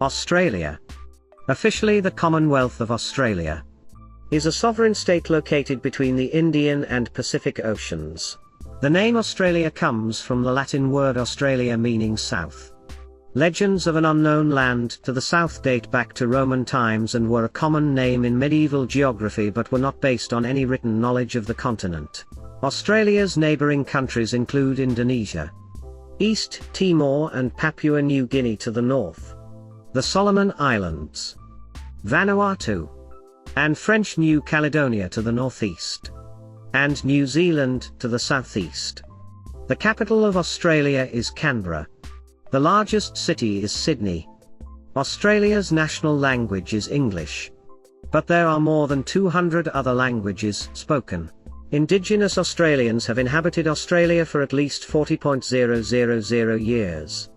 Australia, officially the Commonwealth of Australia, is a sovereign state located between the Indian and Pacific Oceans. The name Australia comes from the Latin word Australia meaning south. Legends of an unknown land to the south date back to Roman times and were a common name in medieval geography but were not based on any written knowledge of the continent. Australia's neighbouring countries include Indonesia, East Timor and Papua New Guinea to the north, the Solomon Islands, Vanuatu, and French New Caledonia to the northeast, and New Zealand to the southeast. The capital of Australia is Canberra. The largest city is Sydney. Australia's national language is English, but there are more than 200 other languages spoken. Indigenous Australians have inhabited Australia for at least 40,000 years.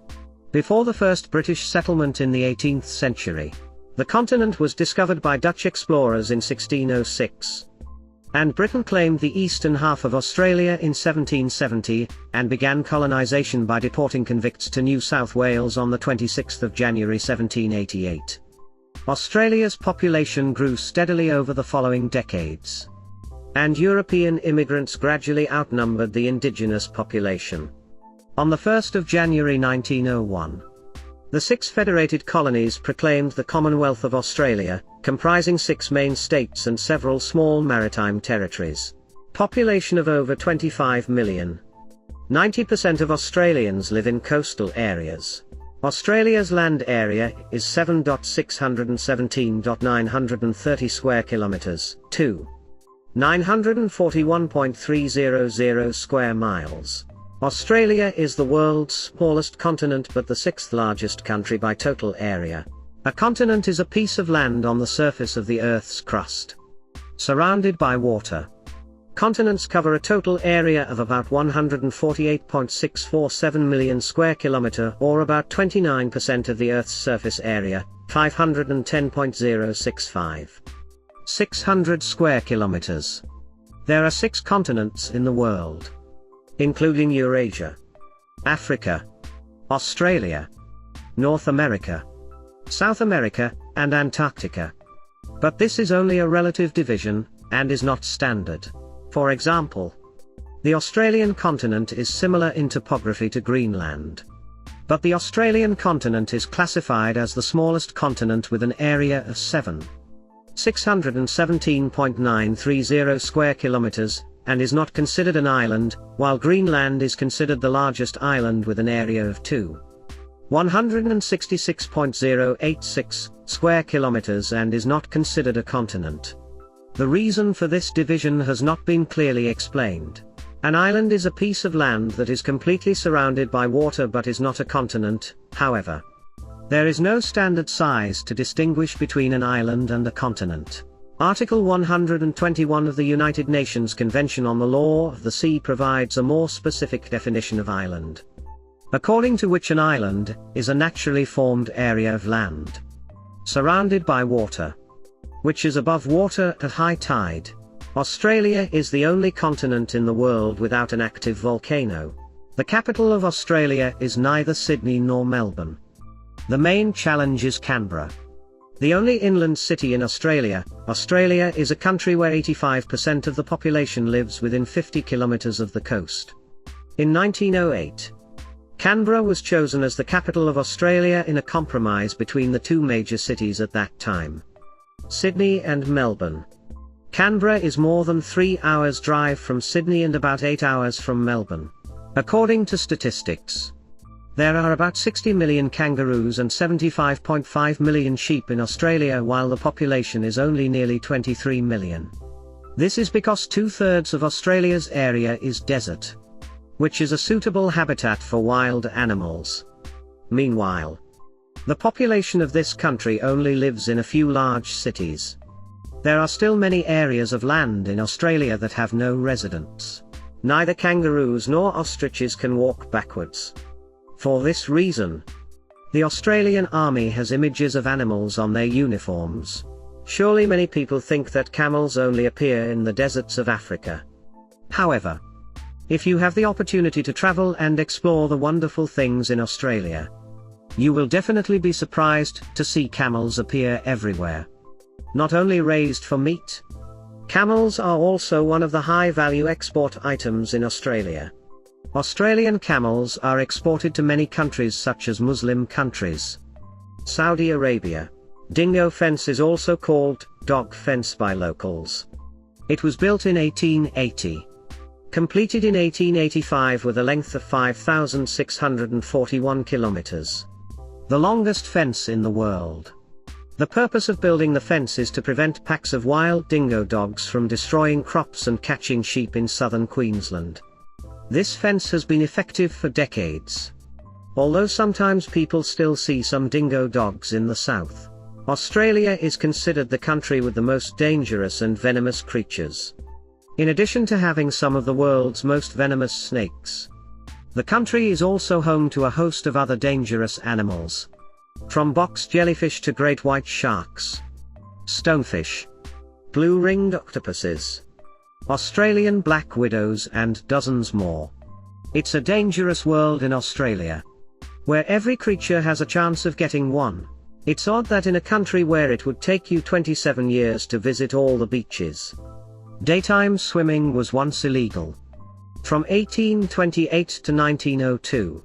Before the first British settlement in the 18th century, the continent was discovered by Dutch explorers in 1606. And Britain claimed the eastern half of Australia in 1770, and began colonisation by deporting convicts to New South Wales on the 26th of January 1788. Australia's population grew steadily over the following decades, and European immigrants gradually outnumbered the indigenous population. On the 1st of January 1901, the 6 federated colonies proclaimed the Commonwealth of Australia, comprising 6 main states and several small maritime territories. Population of over 25 million. 90% of Australians live in coastal areas. Australia's land area is 7,617,930 square kilometres, 941.300 square miles. Australia is the world's smallest continent but the 6th largest country by total area. A continent is a piece of land on the surface of the Earth's crust, surrounded by water. Continents cover a total area of about 148.647 million square kilometre or about 29% of the Earth's surface area, 510.065. 600 square kilometres. There are 6 continents in the world, including Eurasia, Africa, Australia, North America, South America, and Antarctica. But this is only a relative division, and is not standard. For example, the Australian continent is similar in topography to Greenland. But the Australian continent is classified as the smallest continent with an area of 617.930 square kilometres, and is not considered an island, while Greenland is considered the largest island with an area of 166.086 square kilometers and is not considered a continent. The reason for this division has not been clearly explained. An island is a piece of land that is completely surrounded by water but is not a continent, however. There is no standard size to distinguish between an island and a continent. Article 121 of the United Nations Convention on the Law of the Sea provides a more specific definition of island, according to which an island is a naturally formed area of land surrounded by water, which is above water at high tide. Australia is the only continent in the world without an active volcano. The capital of Australia is neither Sydney nor Melbourne. The main challenge is Canberra, the only inland city in Australia. Australia is a country where 85% of the population lives within 50 kilometres of the coast. In 1908, Canberra was chosen as the capital of Australia in a compromise between the 2 major cities at that time, Sydney and Melbourne. Canberra is more than 3 hours drive from Sydney and about 8 hours from Melbourne. According to statistics, there are about 60 million kangaroos and 75.5 million sheep in Australia while the population is only nearly 23 million. This is because 2/3 of Australia's area is desert, which is a suitable habitat for wild animals. Meanwhile, the population of this country only lives in a few large cities. There are still many areas of land in Australia that have no residents. Neither kangaroos nor ostriches can walk backwards. For this reason, the Australian Army has images of animals on their uniforms. Surely many people think that camels only appear in the deserts of Africa. However, if you have the opportunity to travel and explore the wonderful things in Australia, you will definitely be surprised to see camels appear everywhere. Not only raised for meat, camels are also one of the high-value export items in Australia. Australian camels are exported to many countries such as Muslim countries. Saudi Arabia. Dingo fence is also called dog fence by locals. It was built in 1880. Completed in 1885 with a length of 5,641 kilometers. The longest fence in the world. The purpose of building the fence is to prevent packs of wild dingo dogs from destroying crops and catching sheep in southern Queensland. This fence has been effective for decades. Although sometimes people still see some dingo dogs in the south, Australia is considered the country with the most dangerous and venomous creatures. In addition to having some of the world's most venomous snakes, the country is also home to a host of other dangerous animals. From box jellyfish to great white sharks, stonefish, blue-ringed octopuses, Australian black widows and dozens more. It's a dangerous world in Australia, where every creature has a chance of getting one. It's odd that in a country where it would take you 27 years to visit all the beaches, daytime swimming was once illegal. From 1828 to 1902,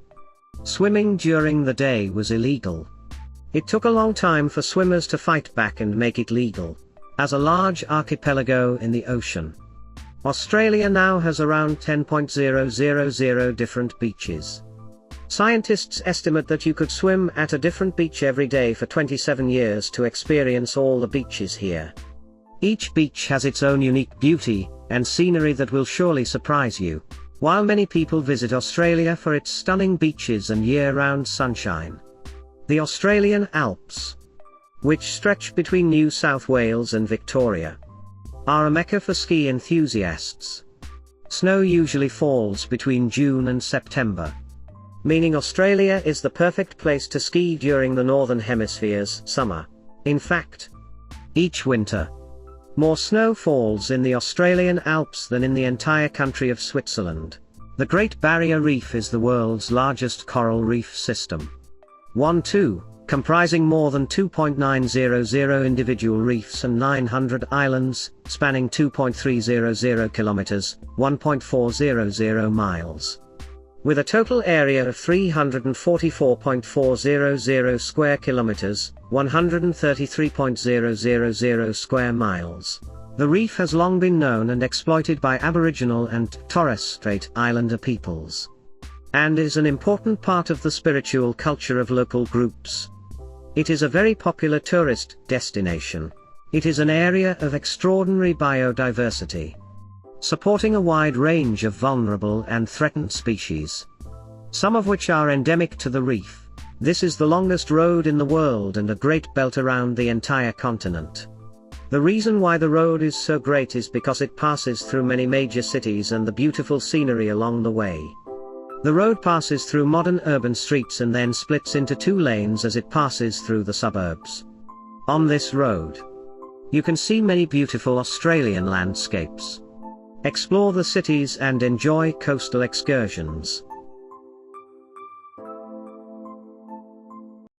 swimming during the day was illegal. It took a long time for swimmers to fight back and make it legal, as a large archipelago in the ocean. Australia now has around 10,000 different beaches. Scientists estimate that you could swim at a different beach every day for 27 years to experience all the beaches here. Each beach has its own unique beauty and scenery that will surely surprise you. While many people visit Australia for its stunning beaches and year-round sunshine, the Australian Alps, which stretch between New South Wales and Victoria, are a mecca for ski enthusiasts. Snow usually falls between June and September, meaning Australia is the perfect place to ski during the Northern Hemisphere's summer. In fact, each winter, more snow falls in the Australian Alps than in the entire country of Switzerland. The Great Barrier Reef is the world's largest coral reef system. Comprising more than 2.900 individual reefs and 900 islands, spanning 2.300 kilometers, 1.400 miles. With a total area of 344.400 square kilometers, 133.000 square miles. The reef has long been known and exploited by Aboriginal and Torres Strait Islander peoples, and is an important part of the spiritual culture of local groups. It is a very popular tourist destination. It is an area of extraordinary biodiversity, supporting a wide range of vulnerable and threatened species, some of which are endemic to the reef. This is the longest road in the world and a great belt around the entire continent. The reason why the road is so great is because it passes through many major cities and the beautiful scenery along the way. The road passes through modern urban streets and then splits into two lanes as it passes through the suburbs. On this road, you can see many beautiful Australian landscapes, explore the cities and enjoy coastal excursions.